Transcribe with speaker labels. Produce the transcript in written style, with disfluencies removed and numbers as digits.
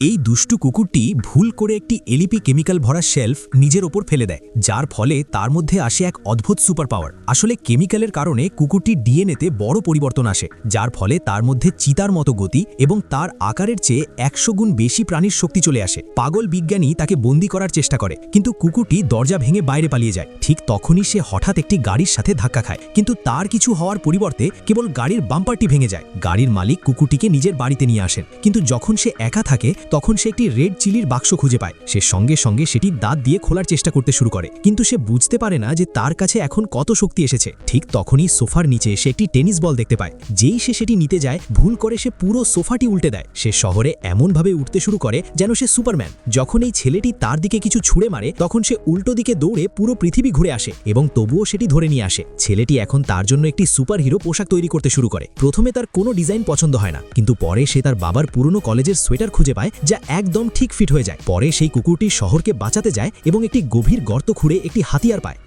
Speaker 1: এই দুষ্টু কুকুরটি ভুল করে একটি এলিপি কেমিক্যাল ভরা শেলফ নিজের ওপর ফেলে দেয়, যার ফলে তার মধ্যে আসে এক অদ্ভুত সুপার পাওয়ার। আসলে কেমিক্যালের কারণে কুকুরটির ডিএনএতে বড় পরিবর্তন আসে, যার ফলে তার মধ্যে চিতার মতো গতি এবং তার আকারের চেয়ে 100 গুণ বেশি প্রাণীর শক্তি চলে আসে। পাগল বিজ্ঞানী তাকে বন্দি করার চেষ্টা করে, কিন্তু কুকুরটি দরজা ভেঙে বাইরে পালিয়ে যায়। ঠিক তখনই সে হঠাৎ একটি গাড়ির সাথে ধাক্কা খায়, কিন্তু তার কিছু হওয়ার পরিবর্তে কেবল গাড়ির বাম্পারটি ভেঙে যায়। গাড়ির মালিক কুকুরটিকে নিজের বাড়িতে নিয়ে আসেন, কিন্তু যখন সে একা থাকে তখন সে একটি রেড চিলির বাক্স খুঁজে পায়। সে সঙ্গে সঙ্গে সেটি দাঁত দিয়ে খোলার চেষ্টা করতে শুরু করে, কিন্তু সে বুঝতে পারে না যে তার কাছে এখন কত শক্তি এসেছে। ঠিক তখনই সোফার নিচে সে একটি টেনিস বল দেখতে পায়। যেই সে সেটি নিতে যায়, ভুল করে সে পুরো সোফাটি উল্টে দেয়। সে শহরে এমনভাবে উঠতে শুরু করে যেন সে সুপারম্যান। যখন এই ছেলেটি তার দিকে কিছু ছুঁড়ে মারে, তখন সে উল্টো দিকে দৌড়ে পুরো পৃথিবী ঘুরে আসে এবং তবুও সেটি ধরে নিয়ে আসে। ছেলেটি এখন তার জন্য একটি সুপারহিরো পোশাক তৈরি করতে শুরু করে। প্রথমে তার কোনো ডিজাইন পছন্দ হয় না, কিন্তু পরে সে তার বাবার পুরনো কলেজের সোয়েটার খুঁজে পায় যা একদম ঠিক ফিট হয়ে যায়। পরে সেই কুকুরটি শহরকে বাঁচাতে যায় এবং একটি গভীর গর্ত খুঁড়ে একটি হাতিয়ার পায়।